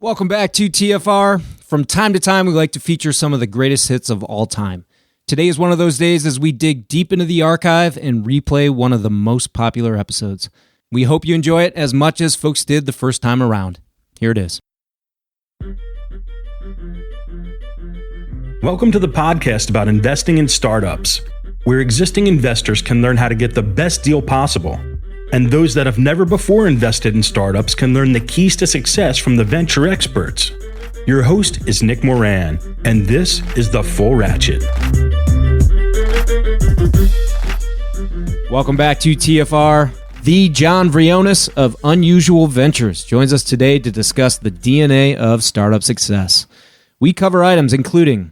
Welcome back to TFR. From time to time, we like to feature some of the greatest hits of all time. Today is one of those days as we dig deep into the archive and replay one of the most popular episodes. We hope you enjoy it as much as folks did the first time around. Here it is. Welcome to the podcast about investing in startups, where existing investors can learn how to get the best deal possible. And those that have never before invested in startups can learn the keys to success from the venture experts. Your host is Nick Moran, and this is The Full Ratchet. Welcome back to TFR. The John Vrionis of Unusual Ventures joins us today to discuss the DNA of startup success. We cover items including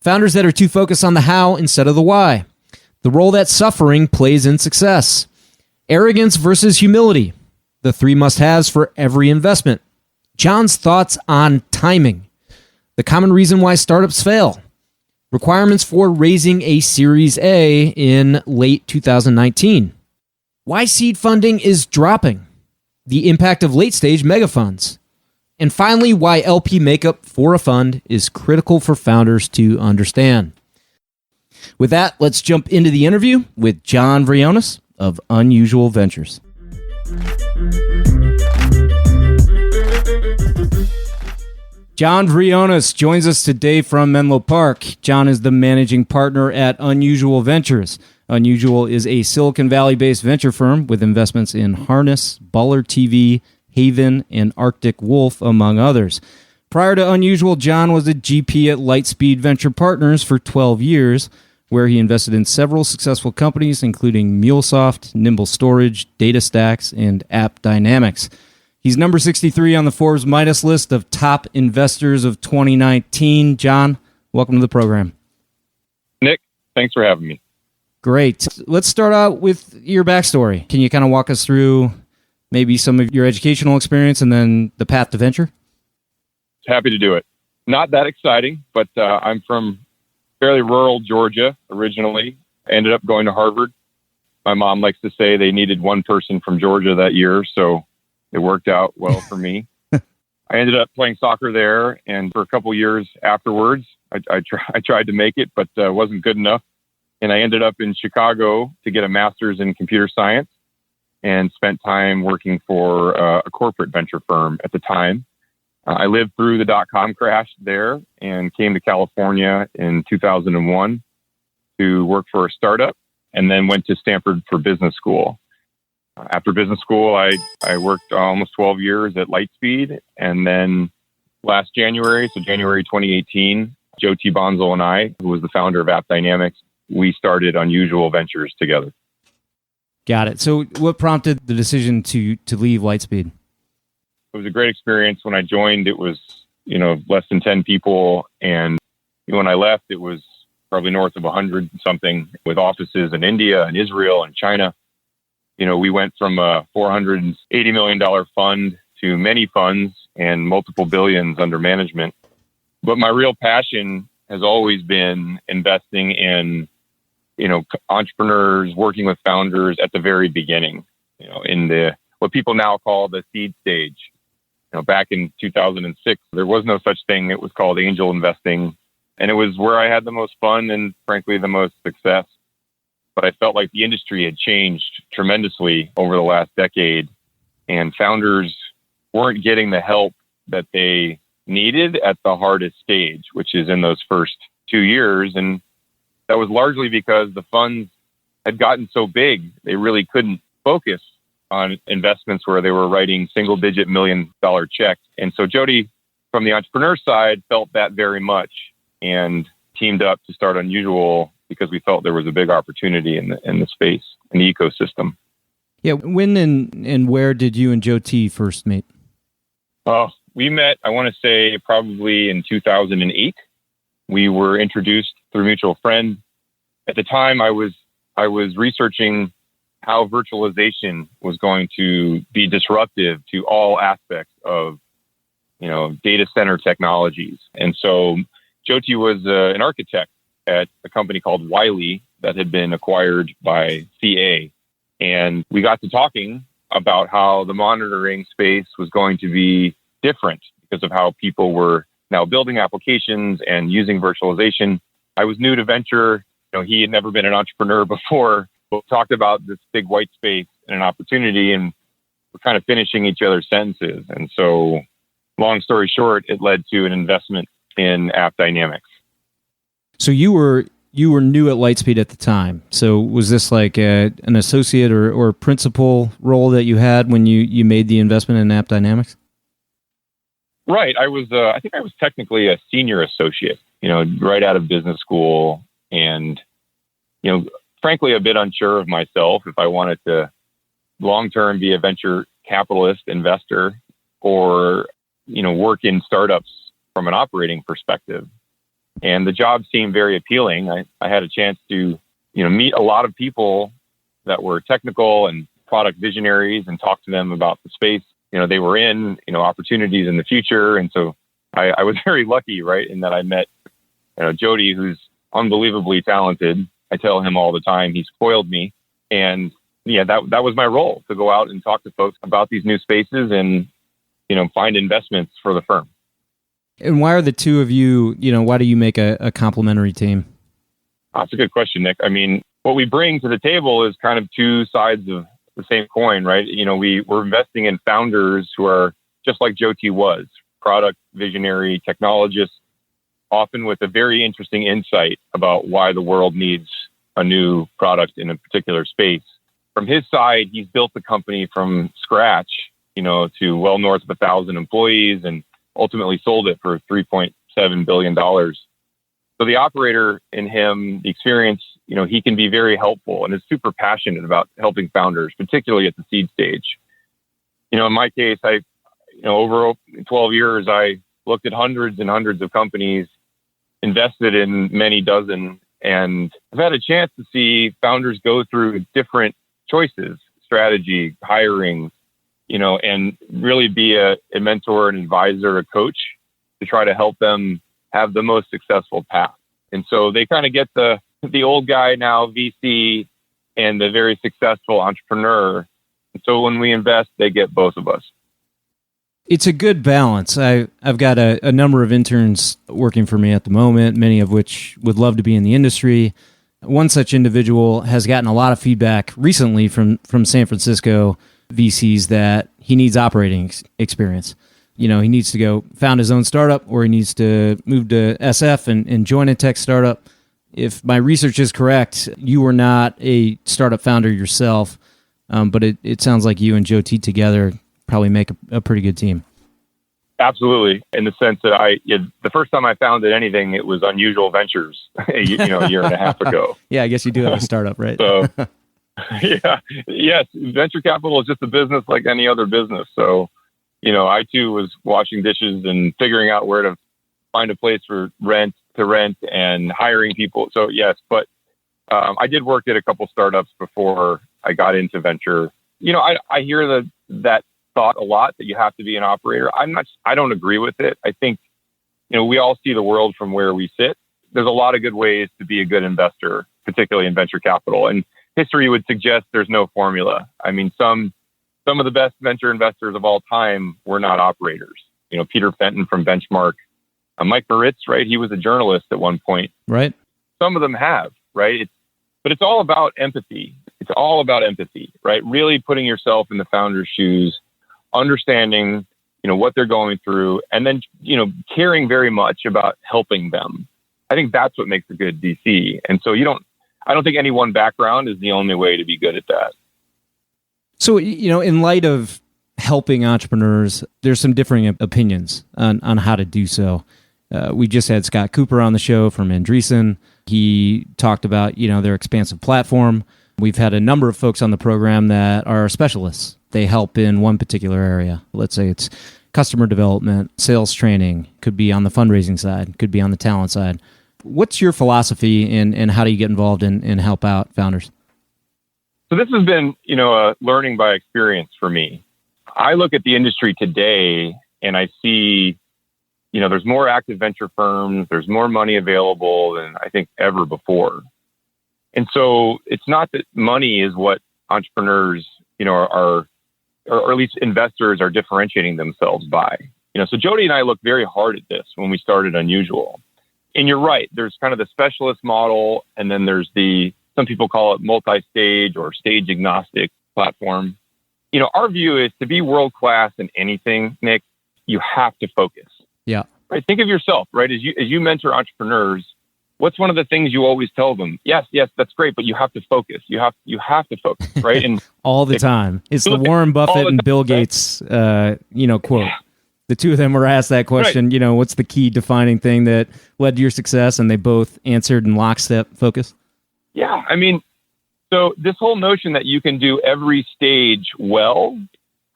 founders that are too focused on the how instead of the why, the role that suffering plays in success, arrogance versus humility, the three must-haves for every investment, John's thoughts on timing, the common reason why startups fail, requirements for raising a Series A in late 2019, why seed funding is dropping, the impact of late-stage megafunds, and finally, why LP makeup for a fund is critical for founders to understand. With that, let's jump into the interview with John Vrionis of Unusual Ventures. John Vrionis joins us today from Menlo Park. John is the managing partner at Unusual Ventures. Unusual is a Silicon Valley-based venture firm with investments in Harness, Baller TV, Haven, and Arctic Wolf, among others. Prior to Unusual, John was a GP at Lightspeed Venture Partners for 12 years, where he invested in several successful companies, including MuleSoft, Nimble Storage, DataStax, and App Dynamics. He's number 63 on the Forbes Midas list of top investors of 2019. John, welcome to the program. Nick, thanks for having me. Great. Let's start out with your backstory. Can you kind of walk us through maybe some of your educational experience and then the path to venture? Happy to do it. Not that exciting, but I'm from fairly rural Georgia originally. I ended up going to Harvard. My mom likes to say they needed one person from Georgia that year, so it worked out well for me. I ended up playing soccer there, and for a couple years afterwards, I tried to make it, but wasn't good enough. And I ended up in Chicago to get a master's in computer science and spent time working for a corporate venture firm at the time. I lived through the dot-com crash there and came to California in 2001 to work for a startup, and then went to Stanford for business school. After business school, I worked almost 12 years at Lightspeed, and then last January, so January 2018, Joe T. Bonzel and I, who was the founder of App Dynamics, we started Unusual Ventures together. Got it. So what prompted the decision to leave Lightspeed? It was a great experience. When I joined, it was, less than 10 people. And when I left, it was probably north of 100 something with offices in India and Israel and China. We went from a $480 million fund to many funds and multiple billions under management. But my real passion has always been investing in, entrepreneurs, working with founders at the very beginning, in what people now call the seed stage. Back in 2006, there was no such thing. It was called angel investing. And it was where I had the most fun and, frankly, the most success. But I felt like the industry had changed tremendously over the last decade, and founders weren't getting the help that they needed at the hardest stage, which is in those first 2 years. And that was largely because the funds had gotten so big, they really couldn't focus on investments where they were writing single-digit $1 million checks. And so Jody, from the entrepreneur side, felt that very much and teamed up to start Unusual because we felt there was a big opportunity in the space, in the ecosystem. Yeah, when and where did you and Joe T first meet? Oh, we met, I want to say, probably in 2008. We were introduced through a mutual friend. At the time, I was researching how virtualization was going to be disruptive to all aspects of, data center technologies. And so Jyoti was an architect at a company called Wiley that had been acquired by CA. And we got to talking about how the monitoring space was going to be different because of how people were now building applications and using virtualization. I was new to venture. He had never been an entrepreneur before, but talked about this big white space and an opportunity, and we're kind of finishing each other's sentences. And so, long story short, it led to an investment in App Dynamics. So you were new at Lightspeed at the time. So was this like an associate or principal role that you had when you made the investment in App Dynamics? Right. I think I was technically a senior associate, right out of business school, and, frankly, a bit unsure of myself if I wanted to long-term be a venture capitalist investor or, work in startups from an operating perspective. And the job seemed very appealing. I had a chance to, meet a lot of people that were technical and product visionaries and talk to them about the space, they were in, opportunities in the future. And so I was very lucky, right, in that I met, Jody, who's unbelievably talented. I tell him all the time, he spoiled me. And yeah, that was my role, to go out and talk to folks about these new spaces and, find investments for the firm. And why are the two of you, why do you make a complementary team? That's a good question, Nick. I mean, what we bring to the table is kind of two sides of the same coin, right? We're investing in founders who are just like Jyoti was, product visionary technologists, often with a very interesting insight about why the world needs a new product in a particular space. From his side, he's built the company from scratch, to well north of 1,000 employees, and ultimately sold it for $3.7 billion. So the operator in him, the experience, he can be very helpful and is super passionate about helping founders, particularly at the seed stage. In my case, over 12 years, I looked at hundreds and hundreds of companies, invested in many dozen, and I've had a chance to see founders go through different choices, strategy, hiring, and really be a mentor, an advisor, a coach to try to help them have the most successful path. And so they kind of get the old guy now, VC, and the very successful entrepreneur. And so when we invest, they get both of us. It's a good balance. I've got a number of interns working for me at the moment, many of which would love to be in the industry. One such individual has gotten a lot of feedback recently from San Francisco VCs that he needs operating experience. He needs to go found his own startup, or he needs to move to SF and join a tech startup. If my research is correct, you were not a startup founder yourself, but it sounds like you and Jyoti together probably make a pretty good team. Absolutely. In the sense that the first time I founded anything, it was Unusual Ventures, a year and a half ago. Yeah, I guess you do have a startup, right? So, yes, venture capital is just a business like any other business. So, I too was washing dishes and figuring out where to find a place for rent and hiring people. So yes, but I did work at a couple startups before I got into venture. I hear that thought a lot, that you have to be an operator. I don't agree with it. I think, we all see the world from where we sit. There's a lot of good ways to be a good investor, particularly in venture capital. And history would suggest there's no formula. I mean, some of the best venture investors of all time were not operators. Peter Fenton from Benchmark, Mike Moritz, right? He was a journalist at one point. Right. Some of them have, right? But it's all about empathy. It's all about empathy, right? Really putting yourself in the founder's shoes, understanding, what they're going through, and then, caring very much about helping them. I think that's what makes a good DC. And so I don't think any one background is the only way to be good at that. So, in light of helping entrepreneurs, there's some differing opinions on how to do so. We just had Scott Cooper on the show from Andreessen. He talked about, their expansive platform. We've had a number of folks on the program that are specialists. They help in one particular area. Let's say it's customer development, sales training, could be on the fundraising side, could be on the talent side. What's your philosophy and how do you get involved and help out founders? So this has been, a learning by experience for me. I look at the industry today and I see, there's more active venture firms, there's more money available than I think ever before. And so it's not that money is what entrepreneurs, are, or at least investors are differentiating themselves by. So Jody and I looked very hard at this when we started Unusual. And you're right. There's kind of the specialist model, and then there's some people call it multi-stage or stage agnostic platform. Our view is to be world-class in anything, Nick, you have to focus. Yeah. Right. Think of yourself, right? As you mentor entrepreneurs, what's one of the things you always tell them? Yes, that's great, but you have to focus. You have to focus, right? And all the time. It's the Warren Buffett and Bill Gates, quote. Yeah. The two of them were asked that question, right. What's the key defining thing that led to your success? And they both answered in lockstep, focus. Yeah. So this whole notion that you can do every stage well,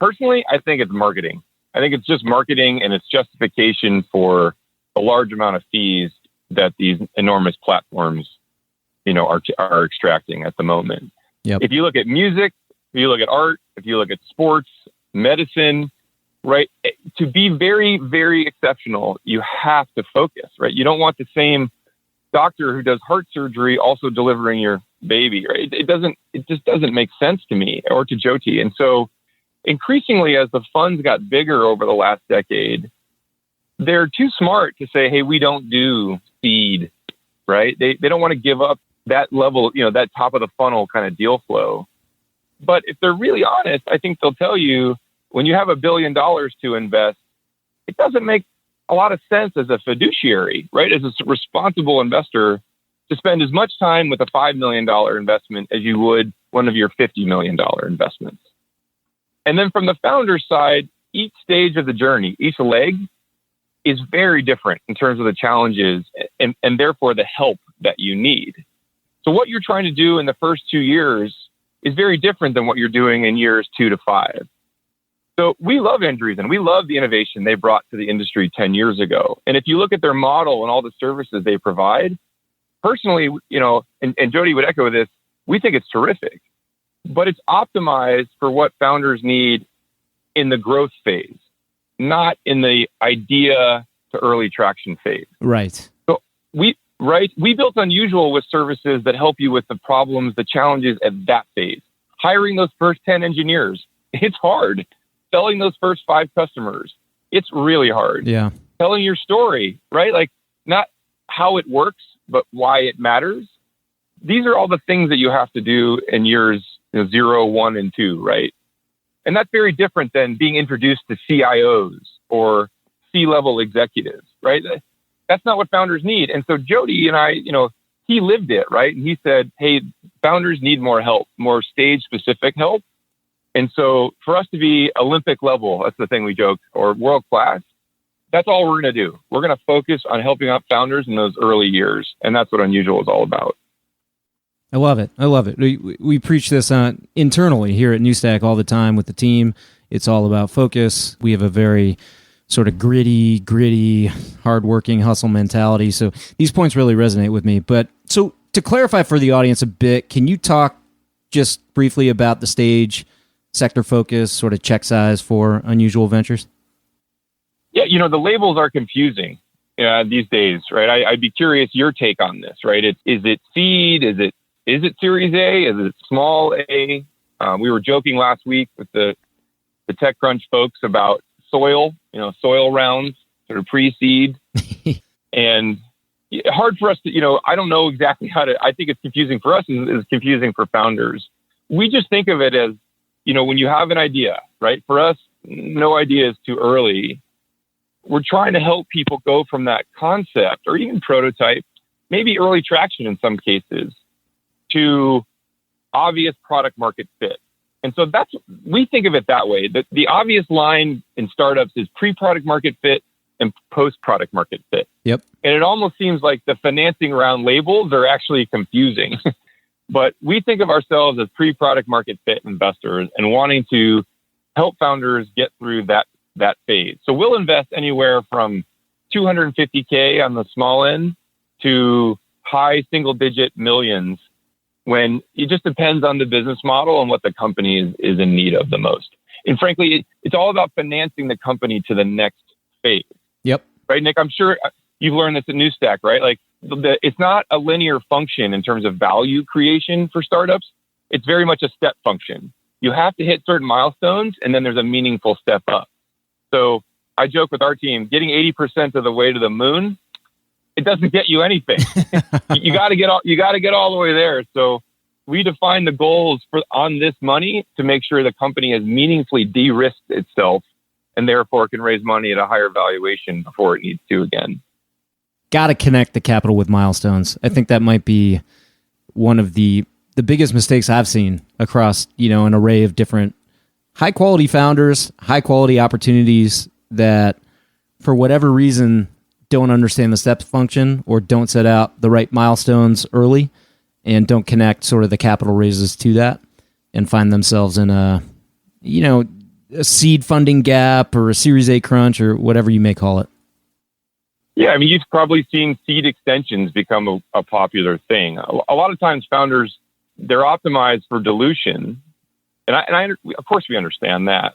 personally, I think it's marketing. I think it's just marketing, and it's justification for a large amount of fees that these enormous platforms, are extracting at the moment. Yep. If you look at music, if you look at art, if you look at sports, medicine, right? To be very, very exceptional, you have to focus, right? You don't want the same doctor who does heart surgery also delivering your baby, right? It just doesn't make sense to me or to Jyoti. And so increasingly, as the funds got bigger over the last decade, they're too smart to say, hey, we don't do seed, right? They don't want to give up that level, that top of the funnel kind of deal flow. But if they're really honest, I think they'll tell you, when you have $1 billion to invest, it doesn't make a lot of sense as a fiduciary, right? As a responsible investor, to spend as much time with a $5 million investment as you would one of your $50 million investments. And then from the founder's side, each stage of the journey, each leg is very different in terms of the challenges and therefore the help that you need. So what you're trying to do in the first 2 years is very different than what you're doing in years 2 to 5. So we love Andreessen. We love the innovation they brought to the industry 10 years ago. And if you look at their model and all the services they provide, personally, and Jody would echo this, we think it's terrific. But it's optimized for what founders need in the growth phase, not in the idea to early traction phase. Right. So we built Unusual with services that help you with the problems, the challenges at that phase. Hiring those first 10 engineers, it's hard. Selling those first 5 customers, it's really hard. Yeah. Telling your story, right? Like not how it works, but why it matters. These are all the things that you have to do in years 0, 1, and 2, right? And that's very different than being introduced to CIOs or C-level executives, right? That's not what founders need. And so Jody and I, he lived it, right? And he said, hey, founders need more help, more stage-specific help. And so for us to be Olympic level, that's the thing we joke, or world class, that's all we're going to do. We're going to focus on helping out founders in those early years. And that's what Unusual is all about. I love it. We preach this internally here at Newstack all the time with the team. It's all about focus. We have a very sort of gritty, hardworking hustle mentality. So these points really resonate with me. But so to clarify for the audience a bit, can you talk just briefly about the stage, sector focus, sort of check size for Unusual Ventures? Yeah, the labels are confusing these days, right? I'd be curious your take on this, right? Is it seed? Is it Series A? Is it small A? We were joking last week with the TechCrunch folks about soil rounds, sort of pre-seed. And hard for us to, I don't know exactly I think it's confusing for us, it's confusing for founders. We just think of it as, when you have an idea, right? For us, no idea is too early. We're trying to help people go from that concept or even prototype, maybe early traction in some cases, to obvious product market fit. And so we think of it that way. The obvious line in startups is pre-product market fit and post-product market fit. Yep. And it almost seems like the financing round labels are actually confusing. But we think of ourselves as pre-product market fit investors and wanting to help founders get through that phase. So we'll invest anywhere from $250K on the small end to high single-digit millions, when it just depends on the business model and what the company is in need of the most. And frankly, it's all about financing the company to the next phase. Yep. Right, Nick? I'm sure you've learned this at Newstack, right? Like it's not a linear function in terms of value creation for startups. It's very much a step function. You have to hit certain milestones and then there's a meaningful step up. So I joke with our team, getting 80% of the way to the moon, it doesn't get you anything. you got to get all the way there. So we define the goals on this money to make sure the company has meaningfully de-risked itself and therefore can raise money at a higher valuation before it needs to again. Got to connect the capital with milestones. I think that might be one of the biggest mistakes I've seen across, an array of different high quality founders, high quality opportunities that for whatever reason don't understand the step function or don't set out the right milestones early and don't connect sort of the capital raises to that and find themselves in a seed funding gap or a Series A crunch or whatever you may call it. Yeah, I mean, you've probably seen seed extensions become a popular thing. A lot of times founders, they're optimized for dilution. And of course we understand that.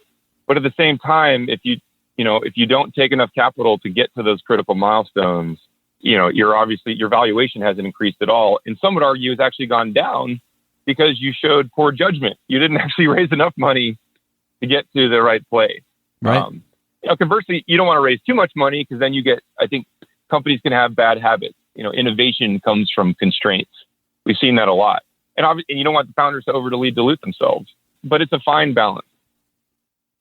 But at the same time, if you don't take enough capital to get to those critical milestones, your valuation hasn't increased at all. And some would argue it's actually gone down because you showed poor judgment. You didn't actually raise enough money to get to the right place. Right. Conversely, you don't want to raise too much money because then I think companies can have bad habits. Innovation comes from constraints. We've seen that a lot. And you don't want the founders to overly dilute themselves, but it's a fine balance.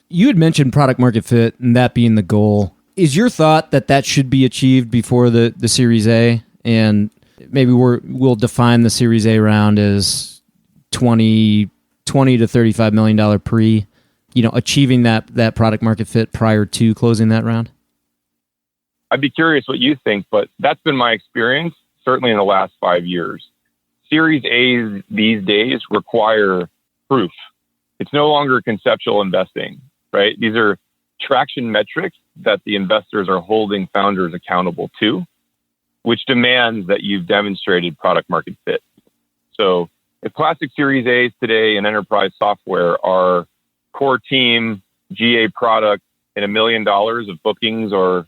You had mentioned product market fit and that being the goal. Is your thought that should be achieved before the Series A? And maybe we'll define the Series A round as $20 to $35 million pre, achieving that product market fit prior to closing that round? I'd be curious what you think, but that's been my experience, certainly in the last 5 years. Series A's these days require proof. It's no longer conceptual investing, right? These are traction metrics that the investors are holding founders accountable to, which demands that you've demonstrated product market fit. So the classic Series A's today in enterprise software are core team, GA product, and $1 million of bookings or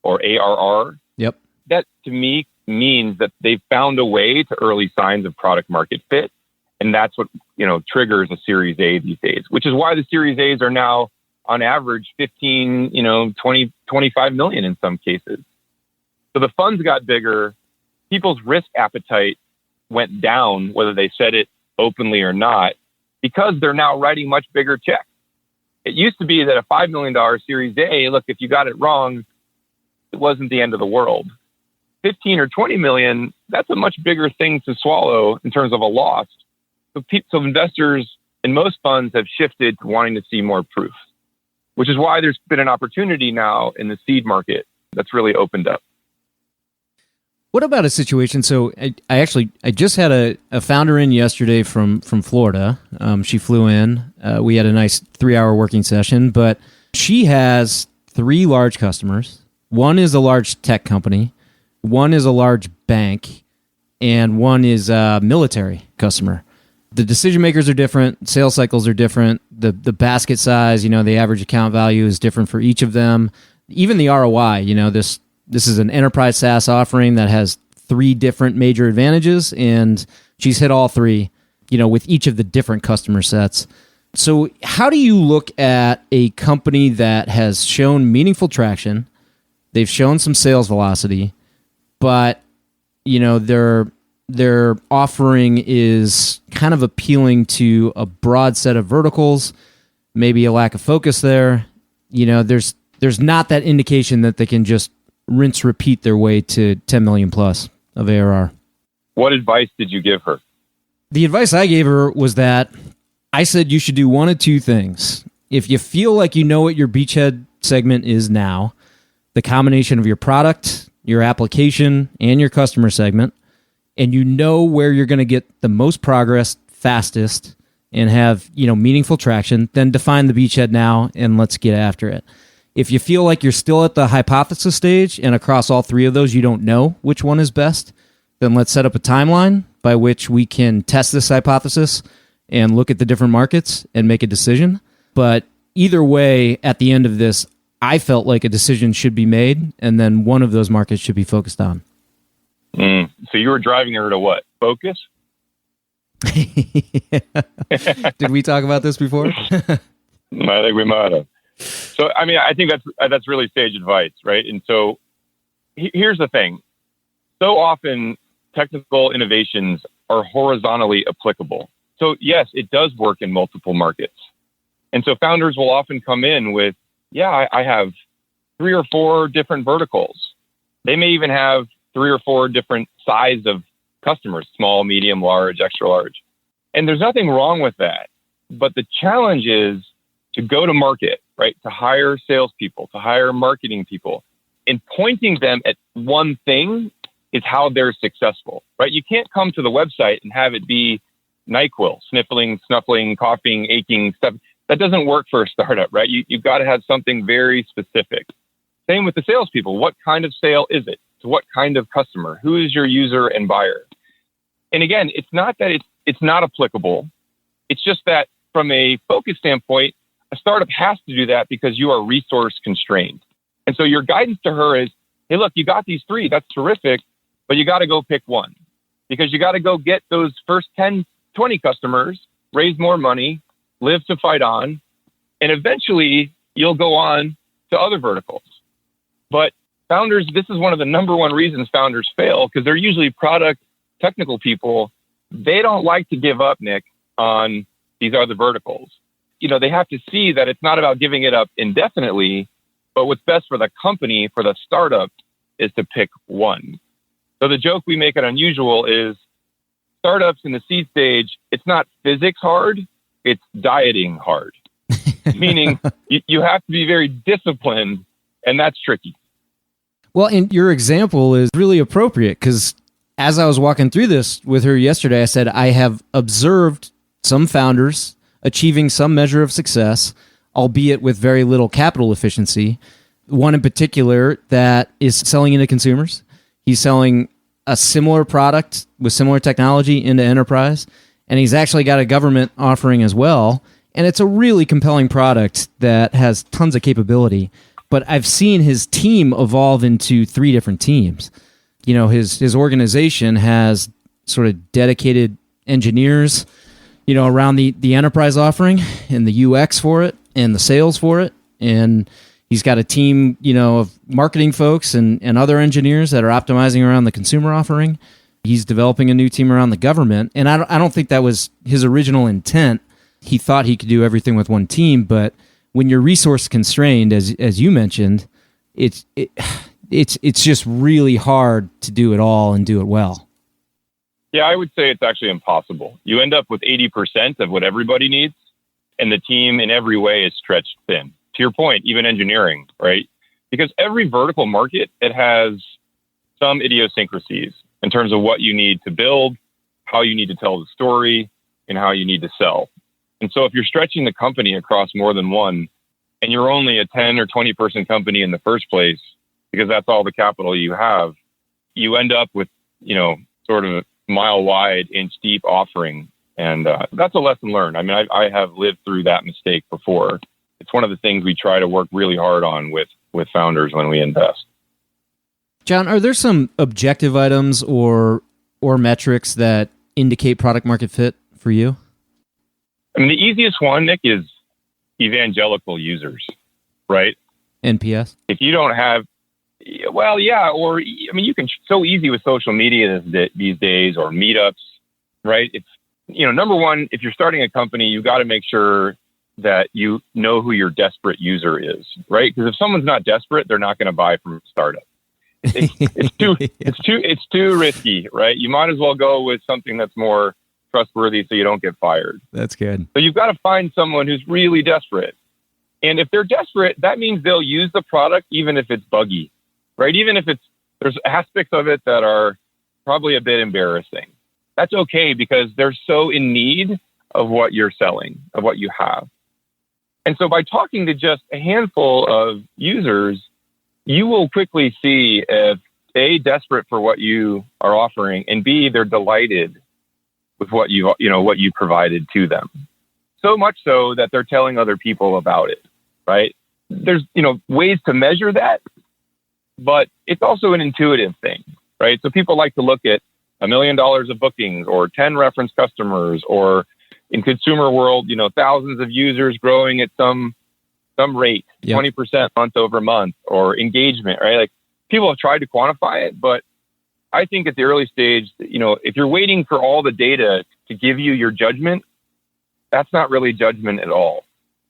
ARR. Yep. That to me means that they've found a way to early signs of product market fit. And that's what, triggers a Series A these days, which is why the Series A's are now on average 15, 20, 25 million in some cases. So the funds got bigger. People's risk appetite went down, whether they said it openly or not, because they're now writing much bigger checks. It used to be that a $5 million Series A, look, if you got it wrong, it wasn't the end of the world. 15 or 20 million, that's a much bigger thing to swallow in terms of a loss. So investors in most funds have shifted to wanting to see more proof, which is why there's been an opportunity now in the seed market that's really opened up. What about a situation? So I just had a founder in yesterday from Florida. She flew in. We had a nice 3-hour working session, but she has 3 large customers. One is a large tech company, one is a large bank, and one is a military customer. The decision makers are different, sales cycles are different, the basket size, the average account value is different for each of them. Even the ROI, this is an enterprise SaaS offering that has 3 different major advantages, and she's hit all 3, with each of the different customer sets. So how do you look at a company that has shown meaningful traction, they've shown some sales velocity, but, their offering is kind of appealing to a broad set of verticals, maybe a lack of focus there. There's not that indication that they can just rinse, repeat their way to 10 million plus of ARR. What advice did you give her? The advice I gave her was that I said you should do one of 2 things. If you feel like you know what your beachhead segment is now, the combination of your product, your application, and your customer segment, and you know where you're going to get the most progress fastest and have, meaningful traction, then define the beachhead now and let's get after it. If you feel like you're still at the hypothesis stage and across all 3 of those you don't know which one is best, then let's set up a timeline by which we can test this hypothesis and look at the different markets and make a decision. But either way, at the end of this, I felt like a decision should be made, and then one of those markets should be focused on. So you were driving her to what? Focus? Did we talk about this before? I think we might have. So, I mean, I think that's really sage advice, right? And so here's the thing. So often technical innovations are horizontally applicable. So yes, it does work in multiple markets. And so founders will often come in with, I have 3 or 4 different verticals. They may even have 3 or 4 different size of customers, small, medium, large, extra large. And there's nothing wrong with that. But the challenge is to go to market, right? To hire salespeople, to hire marketing people, and pointing them at one thing is how they're successful, right? You can't come to the website and have it be NyQuil, sniffling, snuffling, coughing, aching, stuff. That doesn't work for a startup, right? You've got to have something very specific. Same with the salespeople. What kind of sale is it? To what kind of customer? Who is your user and buyer? And again, it's not that it's not applicable. It's just that from a focus standpoint, a startup has to do that because you are resource constrained. And so your guidance to her is, hey, look, you got these 3. That's terrific, but you got to go pick one because you got to go get those first 10, 20 customers, raise more money, live to fight on, and eventually you'll go on to other verticals. But founders, this is one of the number one reasons founders fail because they're usually product technical people. They don't like to give up, Nick, on these other verticals. They have to see that it's not about giving it up indefinitely, but what's best for the company, for the startup, is to pick one. So the joke we make at Unusual is startups in the seed stage, it's not physics hard, it's dieting hard. Meaning you have to be very disciplined, and that's tricky. Well, and your example is really appropriate because as I was walking through this with her yesterday, I said, I have observed some founders achieving some measure of success, albeit with very little capital efficiency. One in particular that is selling into consumers. He's selling a similar product with similar technology into enterprise, and he's actually got a government offering as well. And it's a really compelling product that has tons of capability. But I've seen his team evolve into 3 different teams. His organization has sort of dedicated engineers, around the enterprise offering and the UX for it and the sales for it. And he's got a team, of marketing folks and other engineers that are optimizing around the consumer offering. He's developing a new team around the government. And I don't think that was his original intent. He thought he could do everything with one team, but when you're resource constrained, as you mentioned, it's just really hard to do it all and do it well. Yeah, I would say it's actually impossible. You end up with 80% of what everybody needs, and the team in every way is stretched thin. To your point, even engineering, right? Because every vertical market, it has some idiosyncrasies in terms of what you need to build, how you need to tell the story, and how you need to sell. And so if you're stretching the company across more than one, and you're only a 10 or 20 person company in the first place, because that's all the capital you have, you end up with, sort of a mile wide, inch deep offering. And that's a lesson learned. I mean, I have lived through that mistake before. It's one of the things we try to work really hard on with founders when we invest. John, are there some objective items or metrics that indicate product market fit for you? I mean, the easiest one, Nick, is evangelical users, right? NPS? If you don't have, well, yeah, or, I mean, you can, so easy with social media these days, or meetups, right? It's, number one, if you're starting a company, you got to make sure that you know who your desperate user is, right? Because if someone's not desperate, they're not going to buy from a startup. It's too risky, right? You might as well go with something that's more trustworthy so you don't get fired. That's good. So you've got to find someone who's really desperate. And if they're desperate, that means they'll use the product even if it's buggy, right? Even if there's aspects of it that are probably a bit embarrassing. That's okay because they're so in need of what you're selling, of what you have. And so by talking to just a handful of users, you will quickly see if A, desperate for what you are offering, and B, they're delighted with what you provided to them. So much so that they're telling other people about it, right? There's, ways to measure that, but it's also an intuitive thing, right? So people like to look at $1 million of bookings or 10 reference customers, or in consumer world, thousands of users growing at some some rate, 20% month over month, or engagement, right? Like people have tried to quantify it, but I think at the early stage, if you're waiting for all the data to give you your judgment, that's not really judgment at all,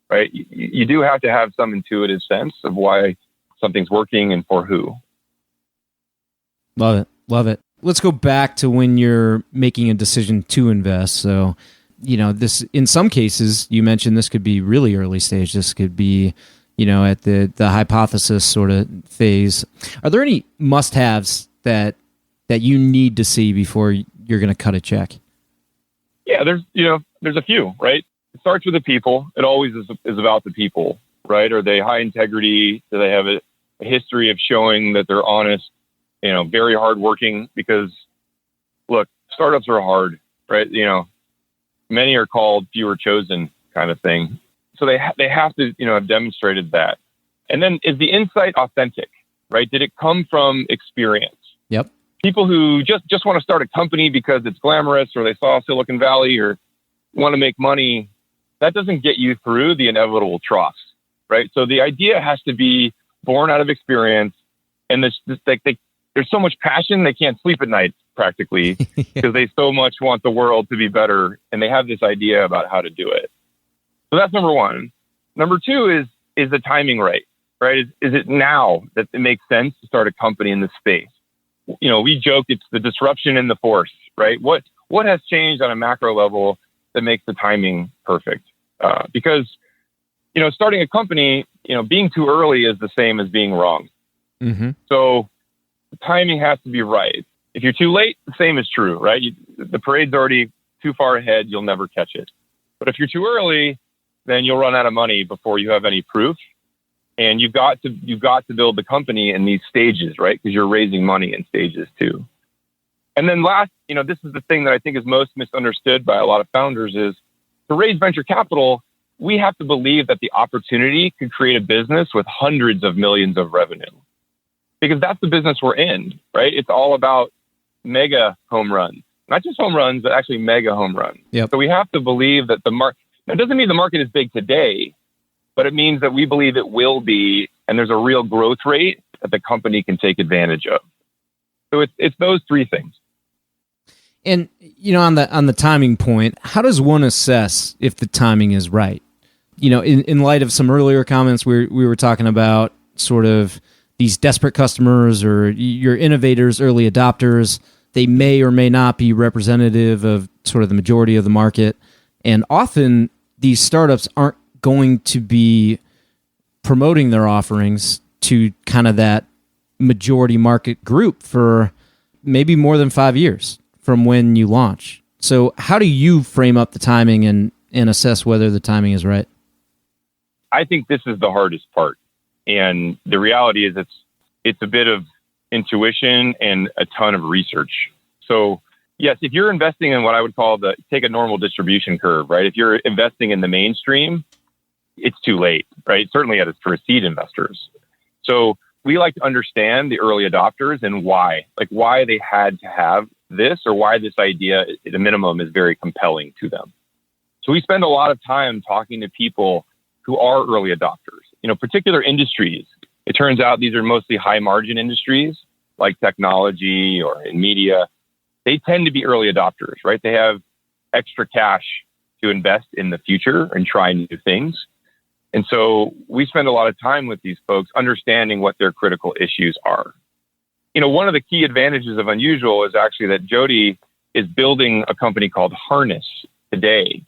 right? You do have to have some intuitive sense of why something's working and for who. Love it. Love it. Let's go back to when you're making a decision to invest. So, this, in some cases, you mentioned this could be really early stage. This could be, at the hypothesis sort of phase. Are there any must-haves that you need to see before you're going to cut a check? Yeah, there's a few, right? It starts with the people. It always is about the people, right? Are they high integrity? Do they have a history of showing that they're honest, very hardworking? Because look, startups are hard, right? Many are called, few are chosen kind of thing. So they have to, have demonstrated that. And then is the insight authentic, right? Did it come from experience? Yep. People who just want to start a company because it's glamorous, or they saw Silicon Valley, or want to make money, that doesn't get you through the inevitable troughs, right? So the idea has to be born out of experience, and there's so much passion they can't sleep at night practically because they so much want the world to be better, and they have this idea about how to do it. So that's number one. Number two is the timing right? Is it now that it makes sense to start a company in this space? We joke it's the disruption in the force, right? What has changed on a macro level that makes the timing perfect? Because, starting a company, being too early is the same as being wrong. Mm-hmm. So the timing has to be right. If you're too late, the same is true, right? The parade's already too far ahead. You'll never catch it. But if you're too early, then you'll run out of money before you have any proof. And you've got to build the company in these stages, right? Because you're raising money in stages too. And then last, this is the thing that I think is most misunderstood by a lot of founders is to raise venture capital, we have to believe that the opportunity could create a business with hundreds of millions of revenue. Because that's the business we're in, right? It's all about mega home runs, not just home runs, but actually mega home runs. Yep. So we have to believe that the market, it doesn't mean the market is big today, but it means that we believe it will be, and there's a real growth rate that the company can take advantage of. So it's those three things. And on the timing point, how does one assess if the timing is right? In light of some earlier comments, we were talking about sort of these desperate customers or your innovators, early adopters. They may or may not be representative of sort of the majority of the market, and often these startups aren't going to be promoting their offerings to kind of that majority market group for maybe more than 5 years from when you launch. So how do you frame up the timing and assess whether the timing is right? I think this is the hardest part. And the reality is it's a bit of intuition and a ton of research. So yes, if you're investing in what I would call take a normal distribution curve, right? If you're investing in the mainstream, it's too late, right? Certainly for seed investors. So we like to understand the early adopters and why they had to have this, or why this idea at a minimum is very compelling to them. So we spend a lot of time talking to people who are early adopters, particular industries. It turns out these are mostly high margin industries like technology or in media. They tend to be early adopters, right? They have extra cash to invest in the future and try new things. And so we spend a lot of time with these folks understanding what their critical issues are. One of the key advantages of Unusual is actually that Jody is building a company called Harness today.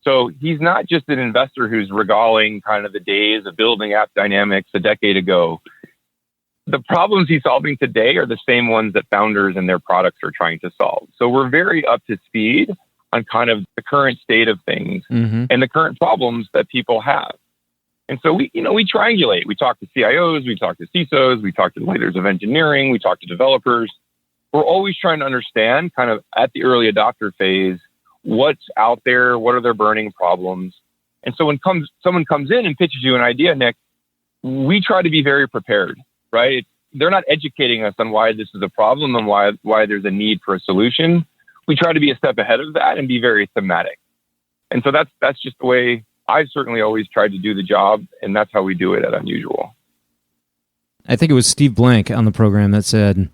So he's not just an investor who's regaling kind of the days of building app dynamics a decade ago. The problems he's solving today are the same ones that founders and their products are trying to solve. So we're very up to speed on kind of the current state of things and the current problems that people have. And so we triangulate. We talk to CIOs, we talk to CISOs, we talk to leaders of engineering, we talk to developers. We're always trying to understand kind of at the early adopter phase, what's out there, what are their burning problems. And so when someone comes in and pitches you an idea, Nick, we try to be very prepared, right? They're not educating us on why this is a problem and why there's a need for a solution. We try to be a step ahead of that and be very thematic. And so that's just the way I've certainly always tried to do the job, and that's how we do it at Unusual. I think it was Steve Blank on the program that said,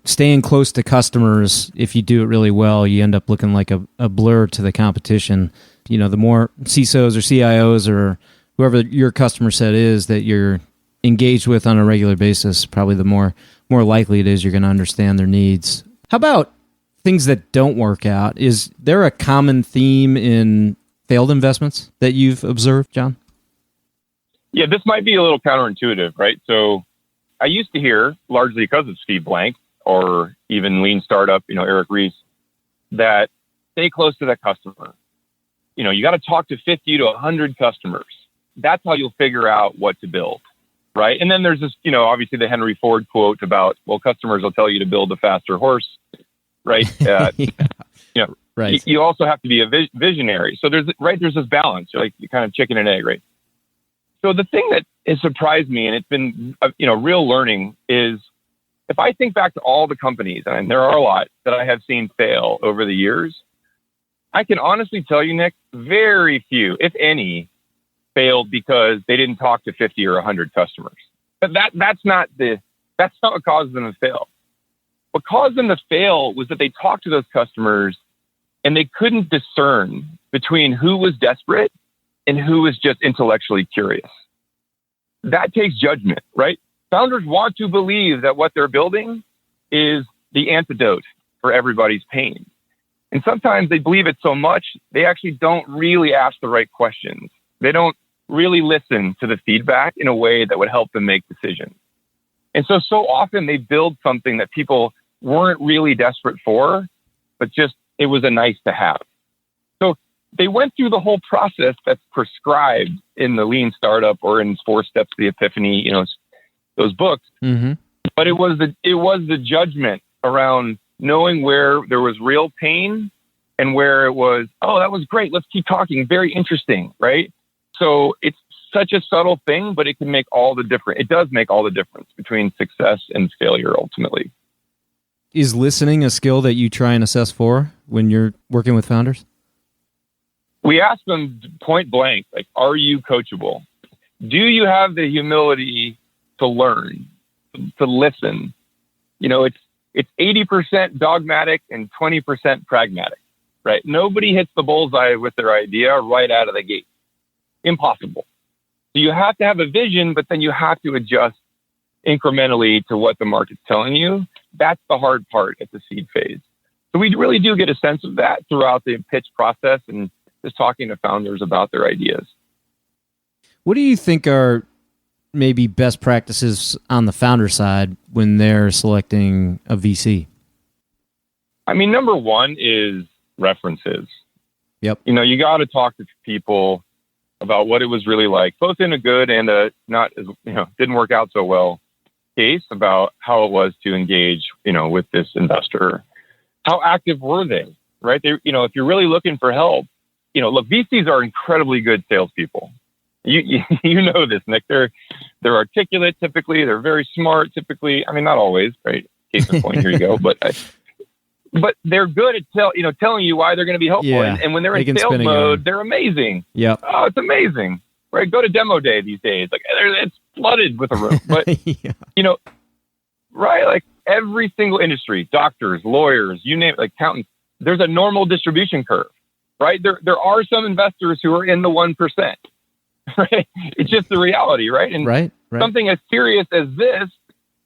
staying close to customers, if you do it really well, you end up looking like a blur to the competition. The more CISOs or CIOs or whoever your customer set is that you're engaged with on a regular basis, probably the more likely it is you're going to understand their needs. How about things that don't work out? Is there a common theme in failed investments that you've observed, John? Yeah, this might be a little counterintuitive, right? So I used to hear, largely because of Steve Blank or even Lean Startup, Eric Ries, that stay close to that customer. You got to talk to 50 to 100 customers. That's how you'll figure out what to build, right? And then there's this, obviously the Henry Ford quote about, well, customers will tell you to build a faster horse, right? Right. You also have to be a visionary. So there's this balance, like kind of chicken and egg, right? So the thing that has surprised me, and it's been, real learning, is if I think back to all the companies, and there are a lot that I have seen fail over the years, I can honestly tell you, Nick, very few, if any, failed because they didn't talk to 50 or 100 customers. But that's not what caused them to fail. What caused them to fail was that they talked to those customers and they couldn't discern between who was desperate and who was just intellectually curious. That takes judgment, right? Founders want to believe that what they're building is the antidote for everybody's pain. And sometimes they believe it so much, they actually don't really ask the right questions. They don't really listen to the feedback in a way that would help them make decisions. And so often they build something that people weren't really desperate for, but just it was a nice to have. So they went through the whole process that's prescribed in the Lean Startup or in 4 Steps to the Epiphany, those books. Mm-hmm. But it was the judgment around knowing where there was real pain and where it was, oh, that was great. Let's keep talking. Very interesting, right? So it's such a subtle thing, but it can make all the difference. It does make all the difference between success and failure ultimately. Is listening a skill that you try and assess for when you're working with founders? We ask them point blank, like, are you coachable? Do you have the humility to learn, to listen? It's 80% dogmatic and 20% pragmatic, right? Nobody hits the bullseye with their idea right out of the gate. Impossible. So you have to have a vision, but then you have to adjust incrementally to what the market's telling you. That's the hard part at the seed phase. So we really do get a sense of that throughout the pitch process and just talking to founders about their ideas. What do you think are maybe best practices on the founder side when they're selecting a VC? I mean, number one is references. Yep. You got to talk to people about what it was really like, both in a good and a not as, didn't work out so well case, about how it was to engage, with this investor. How active were they, right? They, if you're really looking for help, look, VCs are incredibly good salespeople. You know this, Nick. They're articulate typically. They're very smart typically. I mean, not always, right? Case in point, here you go. But they're good at telling you why they're going to be helpful. Yeah, and when they're in sales mode, they're amazing. Yeah. Oh, it's amazing, right? Go to demo day these days. Like, it's flooded with a room. But yeah. Right? Like every single industry, doctors, lawyers, you name it, like accountants. There's a normal distribution curve, right? There are some investors who are in the 1%. Right? It's just the reality, right? And right. Something as serious as this,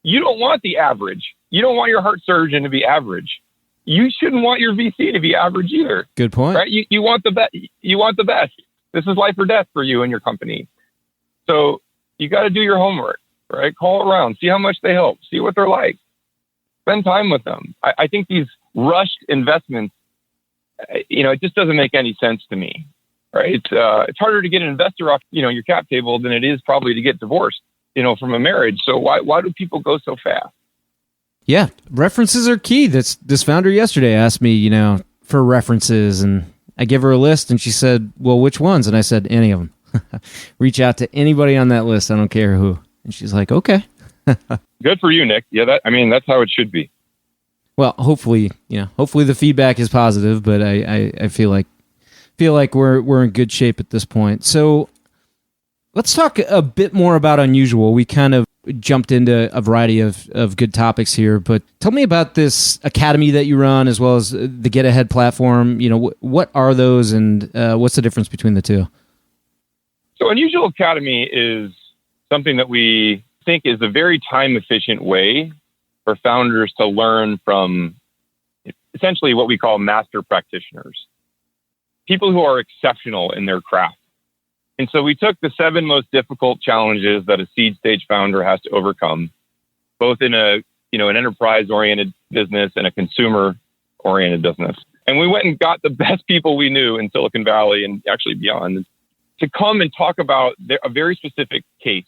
you don't want the average. You don't want your heart surgeon to be average. You shouldn't want your VC to be average either. Good point. Right? You want the best. You want the best. This is life or death for you and your company. So you got to do your homework, right? Call around, see how much they help, see what they're like, spend time with them. I think these rushed investments, it just doesn't make any sense to me. Right? It's harder to get an investor off, your cap table than it is probably to get divorced, from a marriage. So why do people go so fast? Yeah, references are key. This founder yesterday asked me, for references, and I give her a list, and she said, "Well, which ones?" And I said, "Any of them. Reach out to anybody on that list. I don't care who." And she's like, "Okay." Good for you, Nick. Yeah, that's how it should be. Well, hopefully the feedback is positive, but I feel like feel like we're in good shape at this point. So let's talk a bit more about Unusual. We kind of jumped into a variety of good topics here, but tell me about this academy that you run as well as the Get Ahead platform. What are those, and what's the difference between the two? So Unusual Academy is something that we think is a very time-efficient way for founders to learn from essentially what we call master practitioners, people who are exceptional in their craft. And so we took the 7 most difficult challenges that a seed stage founder has to overcome, both in an enterprise-oriented business and a consumer-oriented business. And we went and got the best people we knew in Silicon Valley and actually beyond to come and talk about a very specific case,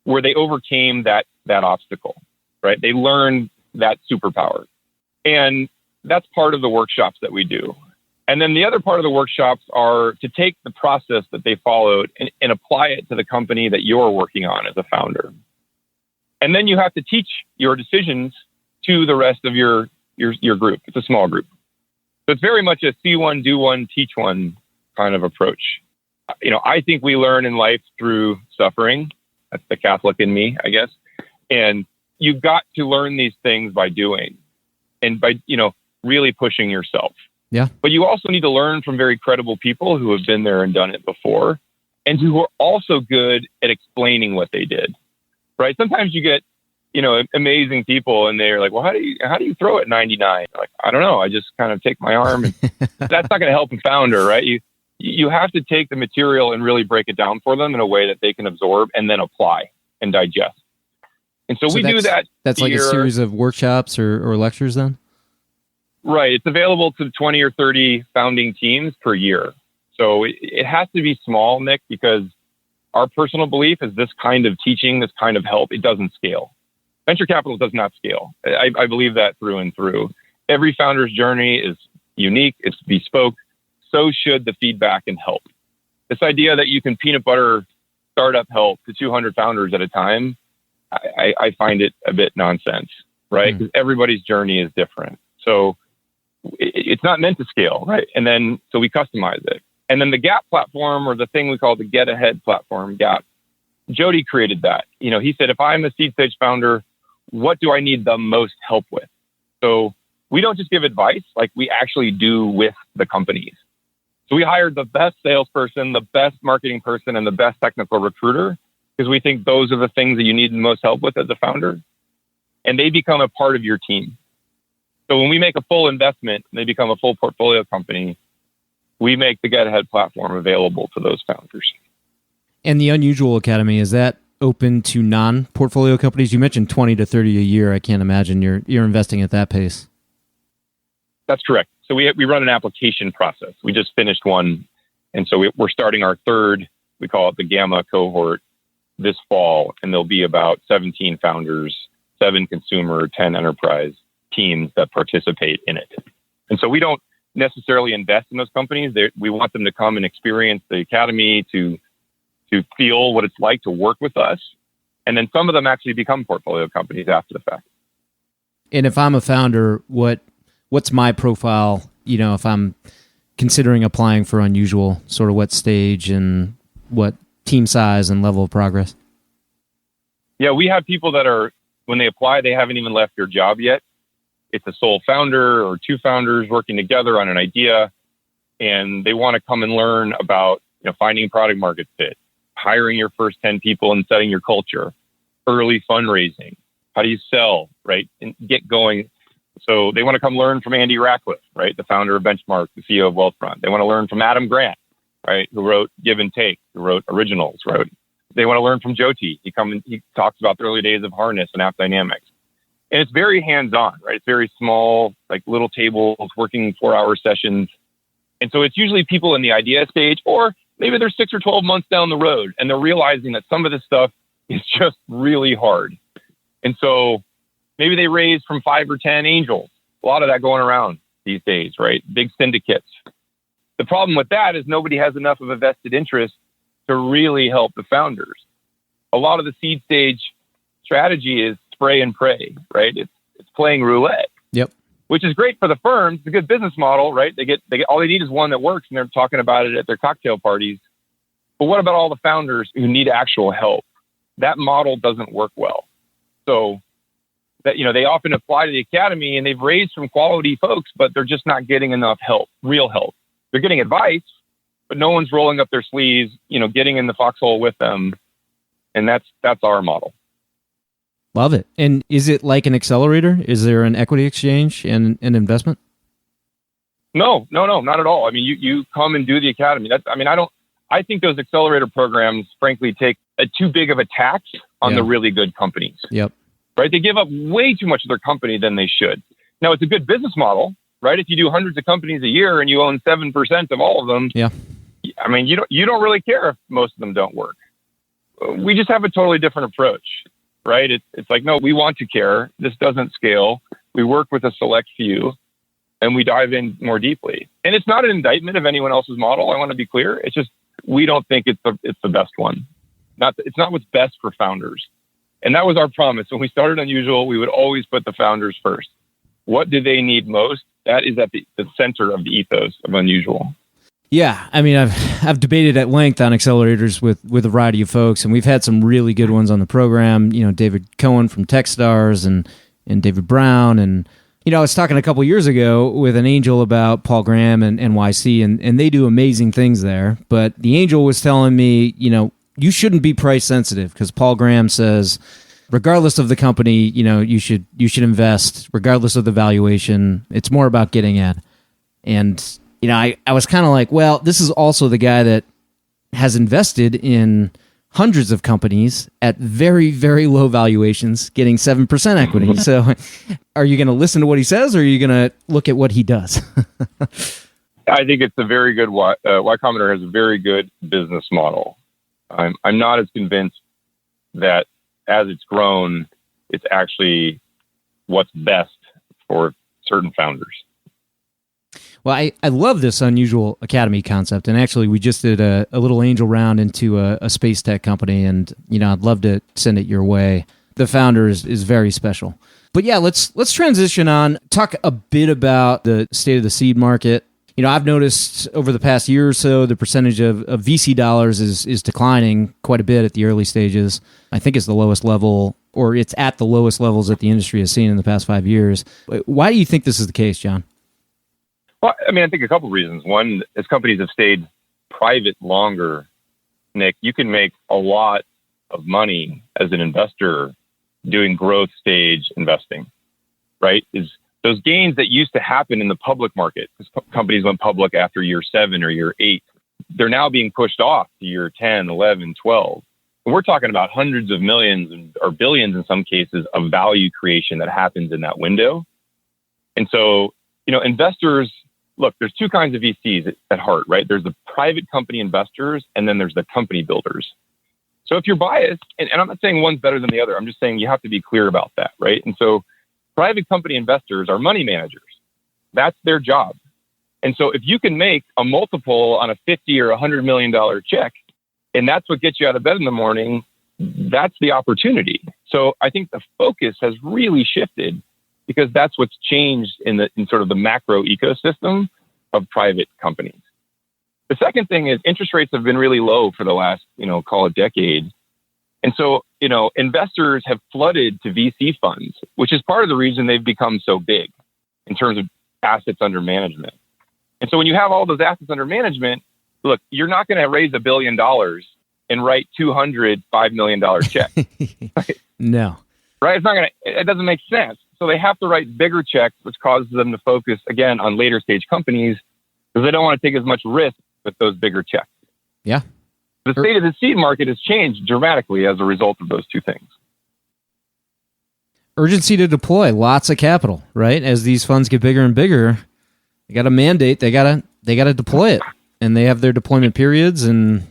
where they overcame that obstacle, right? They learned that superpower. And that's part of the workshops that we do. And then the other part of the workshops are to take the process that they followed and apply it to the company that you're working on as a founder. And then you have to teach your decisions to the rest of your group. It's a small group. So it's very much a see one, do one, teach one kind of approach. I think we learn in life through suffering. That's the Catholic in me, I guess. And you've got to learn these things by doing and by, really pushing yourself. Yeah. But you also need to learn from very credible people who have been there and done it before and who are also good at explaining what they did, right? Sometimes you get, amazing people and they're like, well, how do you throw it 99? Like, I don't know. I just kind of take my arm and that's not going to help a founder, right? You have to take the material and really break it down for them in a way that they can absorb and then apply and digest. And so we do that. That's like a series of workshops or lectures then? Right. It's available to 20 or 30 founding teams per year. So it has to be small, Nick, because our personal belief is this kind of teaching, this kind of help, it doesn't scale. Venture capital does not scale. I believe that through and through. Every founder's journey is unique. It's bespoke. So should the feedback and help. This idea that you can peanut butter startup help to 200 founders at a time, I find it a bit nonsense, right? Because everybody's journey is different. So it's not meant to scale, right? And then, so we customize it. And then the GAP platform, or the thing we call the Get Ahead platform, GAP, Jody created that. He said, if I'm a seed stage founder, what do I need the most help with? So we don't just give advice, like we actually do with the companies. So we hired the best salesperson, the best marketing person, and the best technical recruiter, because we think those are the things that you need the most help with as a founder. And they become a part of your team. So when we make a full investment and they become a full portfolio company, we make the Get Ahead platform available to those founders. And the Unusual Academy, is that open to non-portfolio companies? You mentioned 20 to 30 a year. I can't imagine you're investing at that pace. That's correct. So we run an application process. We just finished one. And so we're starting our third, we call it the Gamma cohort, this fall. And there'll be about 17 founders, 7 consumer, 10 enterprise teams that participate in it. And so we don't necessarily invest in those companies. We want them to come and experience the academy, to feel what it's like to work with us. And then some of them actually become portfolio companies after the fact. And if I'm a founder, what's my profile, if I'm considering applying for Unusual, sort of what stage and what team size and level of progress? Yeah, we have people that are, when they apply, they haven't even left their job yet. It's a sole founder or 2 founders working together on an idea, and they want to come and learn about, finding product market fit, hiring your first 10 people and setting your culture, early fundraising, how do you sell, right? And get going. So they want to come learn from Andy Ratchet, right? The founder of Benchmark, the CEO of Wealthfront. They want to learn from Adam Grant, right? Who wrote Give and Take, who wrote Originals, right? They want to learn from Jyoti. He talks about the early days of Harness and App Dynamics. And it's very hands-on, right? It's very small, like little tables, working 4-hour sessions. And so it's usually people in the idea stage, or maybe they're 6 or 12 months down the road and they're realizing that some of this stuff is just really hard. And so maybe they raise from 5 or 10 angels. A lot of that going around these days, right? Big syndicates. The problem with that is nobody has enough of a vested interest to really help the founders. A lot of the seed stage strategy is spray and pray, right? It's playing roulette. Yep. which is great for the firms. It's a good business model, right? They get all they need is one that works, and they're talking about it at their cocktail parties. But what about all the founders who need actual help? That model doesn't work well. So that, they often apply to the academy and they've raised some quality folks, but they're just not getting enough help, real help. They're getting advice, but no one's rolling up their sleeves, getting in the foxhole with them. And that's our model. Love it. And is it like an accelerator? Is there an equity exchange and an investment? No, not at all. I mean, you come and do the academy. I think those accelerator programs, frankly, take a too big of a tax on the really good companies. Yep. Right? They give up way too much of their company than they should. Now, it's a good business model, right? If you do hundreds of companies a year and you own 7% of all of them, I mean, you don't really care if most of them don't work. We just have a totally different approach, right? It's like, no, we want to care. This doesn't scale. We work with a select few and we dive in more deeply. And it's not an indictment of anyone else's model. I want to be clear. It's just, we don't think it's the best one. It's not what's best for founders. And that was our promise. When we started Unusual, we would always put the founders first. What do they need most? That is at the center of the ethos of Unusual. Yeah, I mean, I've debated at length on accelerators with a variety of folks, and we've had some really good ones on the program. David Cohen from Techstars and David Brown, and I was talking a couple years ago with an angel about Paul Graham and NYC, and they do amazing things there. But the angel was telling me, you shouldn't be price sensitive because Paul Graham says, regardless of the company, you should invest regardless of the valuation. It's more about getting in. And I was kind of like, well, this is also the guy that has invested in hundreds of companies at very, very low valuations, getting 7% equity. So are you going to listen to what he says, or are you going to look at what he does? I think it's a very good, Y Combinator has a very good business model. I'm not as convinced that as it's grown, it's actually what's best for certain founders. Well, I love this Unusual Academy concept, and actually we just did a little angel round into a space tech company, and I'd love to send it your way. The founder is very special. But yeah, let's transition on, talk a bit about the state of the seed market. I've noticed over the past year or so, the percentage of VC dollars is declining quite a bit at the early stages. I think it's the lowest level, or it's at the lowest levels that the industry has seen in the past 5 years. Why do you think this is the case, John? Well, I mean, I think a couple of reasons. One, as companies have stayed private longer, Nick, you can make a lot of money as an investor doing growth stage investing, right? Is those gains that used to happen in the public market, because companies went public after year 7 or year 8, they're now being pushed off to year 10, 11, 12. And we're talking about hundreds of millions or billions in some cases of value creation that happens in that window. And so, investors, look, there's two kinds of VCs at heart, right? There's the private company investors, and then there's the company builders. So if you're biased, and I'm not saying one's better than the other, I'm just saying you have to be clear about that, right? And so private company investors are money managers. That's their job. And so if you can make a multiple on a $50 or $100 million check, and that's what gets you out of bed in the morning, that's the opportunity. So I think the focus has really shifted, because that's what's changed in sort of the macro ecosystem of private companies. The second thing is interest rates have been really low for the last, call it decade. And so, investors have flooded to VC funds, which is part of the reason they've become so big in terms of assets under management. And so when you have all those assets under management, look, you're not going to raise $1 billion and write $205 million check. Right? No. Right? It doesn't make sense. So they have to write bigger checks, which causes them to focus again on later stage companies because they don't want to take as much risk with those bigger checks. Yeah. The state of the seed market has changed dramatically as a result of those two things. Urgency to deploy lots of capital, right? As these funds get bigger and bigger, they got a mandate. They got to deploy it, and they have their deployment periods. And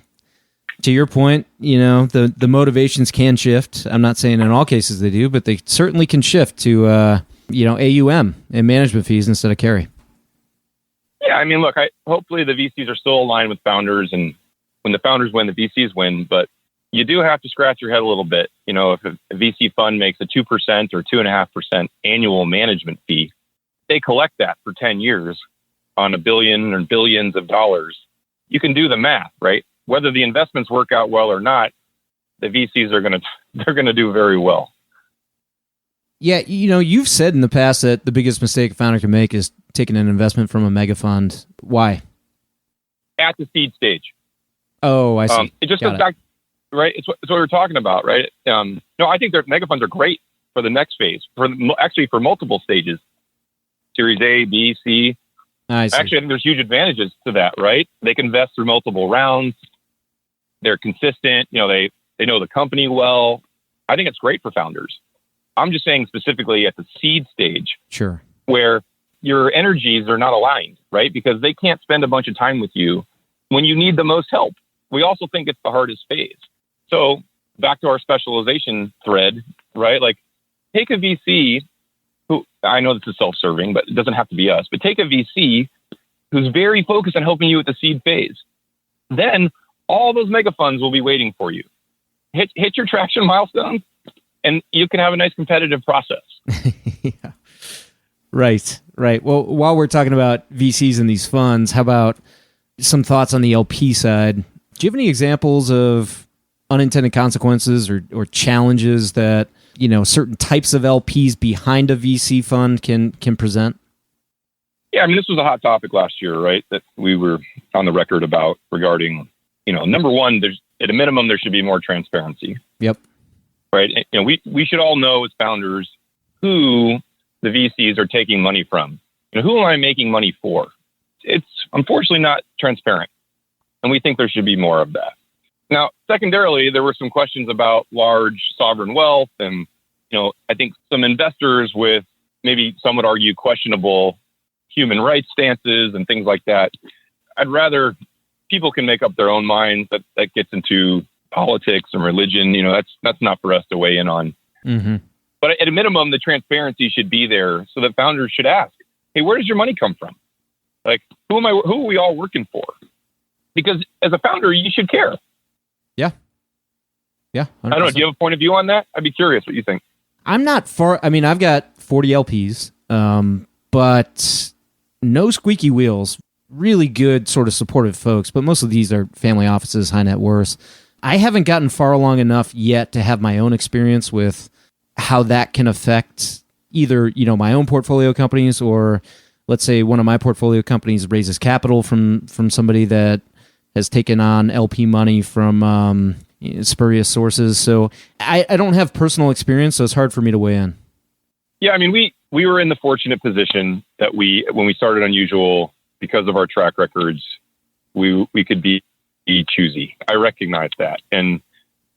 to your point, the motivations can shift. I'm not saying in all cases they do, but they certainly can shift to AUM and management fees instead of carry. Yeah, I mean, look, hopefully the VCs are still aligned with founders, and when the founders win, the VCs win. But you do have to scratch your head a little bit. If a VC fund makes a 2% or 2.5% annual management fee, they collect that for 10 years on $1 billion or billions of dollars, you can do the math, right? Whether the investments work out well or not, the VCs are they're going to do very well. Yeah, you've said in the past that the biggest mistake a founder can make is taking an investment from a mega fund. Why? At the seed stage. Oh, I see. It just goes back, right? It's what we were talking about, right? No, I think mega funds are great for the next phase, for multiple stages. Series A, B, C. I see. Actually, I think there's huge advantages to that, right? They can invest through multiple rounds. They're consistent. They know the company well. I think it's great for founders. I'm just saying specifically at the seed stage, sure, where your energies are not aligned, right? Because they can't spend a bunch of time with you when you need the most help. We also think it's the hardest phase. So back to our specialization thread, right? Like take a VC who, I know this is self-serving, but it doesn't have to be us, but take a VC who's very focused on helping you with the seed phase. Then all those mega funds will be waiting for you. Hit your traction milestones, and you can have a nice competitive process. Yeah. Right. Well, while we're talking about VCs and these funds, how about some thoughts on the LP side? Do you have any examples of unintended consequences or challenges that certain types of LPs behind a VC fund can present? Yeah, I mean, this was a hot topic last year, right? That we were on the record about regarding, number one, at a minimum, there should be more transparency. Yep. Right. We should all know as founders who the VCs are taking money from. Who am I making money for? It's unfortunately not transparent. And we think there should be more of that. Now, secondarily, there were some questions about large sovereign wealth. And, I think some investors with maybe some would argue questionable human rights stances and things like that. I'd rather people can make up their own minds. That gets into politics and religion. That's not for us to weigh in on. Mm-hmm. But at a minimum, the transparency should be there so that founders should ask, hey, where does your money come from? Like, who are we all working for? Because as a founder, you should care. Yeah. 100%. I don't know. Do you have a point of view on that? I'd be curious what you think. I'm not far. I mean, I've got 40 LPs, but no squeaky wheels. Really good sort of supportive folks, but most of these are family offices, high net worths. I haven't gotten far along enough yet to have my own experience with how that can affect either, my own portfolio companies, or let's say one of my portfolio companies raises capital from somebody that has taken on LP money from spurious sources. So I don't have personal experience, so it's hard for me to weigh in. Yeah, I mean, we were in the fortunate position that when we started Unusual, because of our track records, we could be choosy. I recognize that. And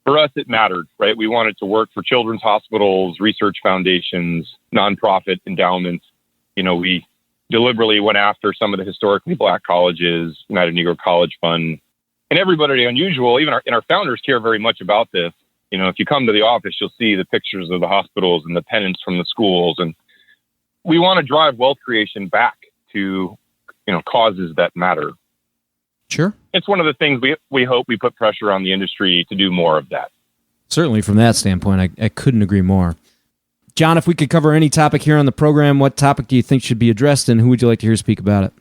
for us, it mattered, right? We wanted to work for children's hospitals, research foundations, nonprofit endowments. We deliberately went after some of the historically Black colleges, United Negro College Fund, and everybody at Unusual, even our founders care very much about this. If you come to the office, you'll see the pictures of the hospitals and the pennants from the schools. And we want to drive wealth creation back to, causes that matter. Sure. It's one of the things we hope we put pressure on the industry to do more of that. Certainly from that standpoint, I couldn't agree more. John, if we could cover any topic here on the program, what topic do you think should be addressed, and who would you like to hear speak about it?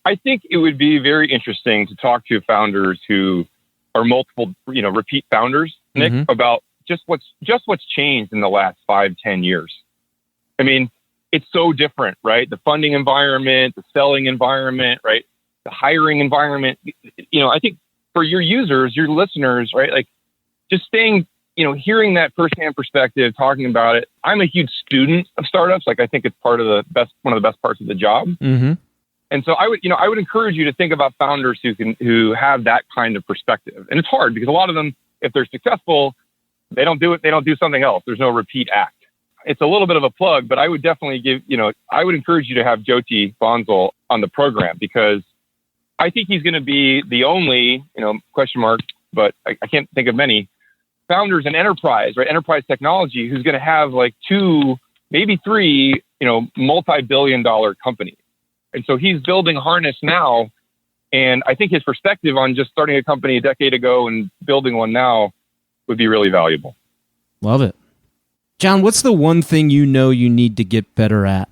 I think it would be very interesting to talk to founders who are multiple, repeat founders, Nick, Mm-hmm. about just what's changed in the last 5-10 years. I mean, it's so different, right? The funding environment, the selling environment, right? The hiring environment. I think for your users, your listeners, right? Like just staying, hearing that firsthand perspective, talking about it. I'm a huge student of startups. Like I think it's one of the best parts of the job. Mm-hmm. And so I would encourage you to think about founders who have that kind of perspective. And it's hard because a lot of them, if they're successful, they don't do it. They don't do something else. There's no repeat act. It's a little bit of a plug, but I would definitely I would encourage you to have Jyoti Bansal on the program, because I think he's going to be the only, question mark, but I can't think of many founders in enterprise, right? Enterprise technology, who's going to have like 2, maybe 3, multi-billion-dollar companies. And so he's building Harness now. And I think his perspective on just starting a company a decade ago and building one now would be really valuable. Love it. John, what's the one thing you need to get better at?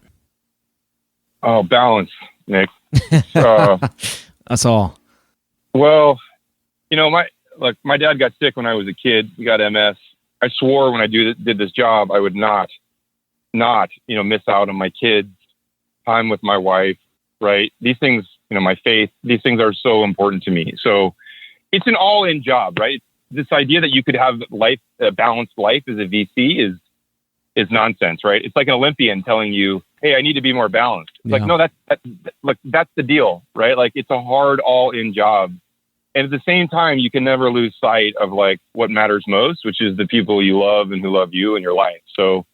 Oh, balance, Nick. Uh, That's all. well, my dad got sick when I was a kid. He got MS. I swore when I did this job, I would not, miss out on my kids, time with my wife, right? These things, my faith, these things are so important to me. So it's an all-in job, right? This idea that you could have a balanced life as a VC is nonsense, right? It's like an Olympian telling you, hey, I need to be more balanced. It's like, no, that's the deal, right? Like, it's a hard all-in job. And at the same time, you can never lose sight of like what matters most, which is the people you love and who love you in your life. So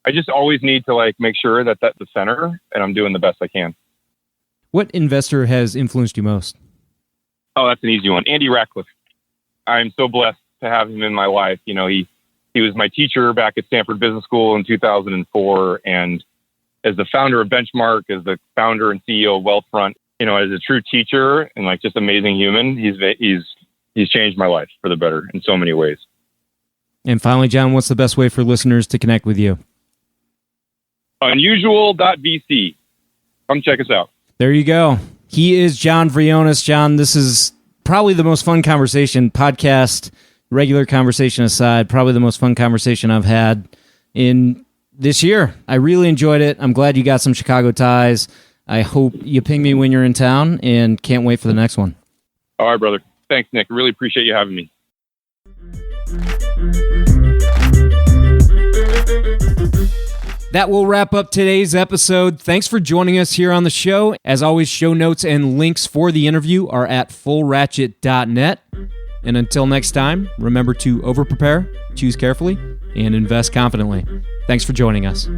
I just always need to like make sure that that's the center and I'm doing the best I can. What investor has influenced you most? Oh, that's an easy one. Andy Ratcliffe. I'm so blessed to have him in my life. He was my teacher back at Stanford Business School in 2004. And as the founder of Benchmark, as the founder and CEO of Wealthfront, as a true teacher and like just amazing human, he's changed my life for the better in so many ways. And finally, John, what's the best way for listeners to connect with you? Unusual.vc. Come check us out. There you go. He is John Vrionis. John, this is probably the most fun conversation, podcast, regular conversation aside, probably the most fun conversation I've had in this year. I really enjoyed it. I'm glad you got some Chicago ties. I hope you ping me when you're in town and can't wait for the next one. All right, brother. Thanks, Nick. I really appreciate you having me. That will wrap up today's episode. Thanks for joining us here on the show. As always, show notes and links for the interview are at fullratchet.net. And until next time, remember to over-prepare, choose carefully, and invest confidently. Thanks for joining us.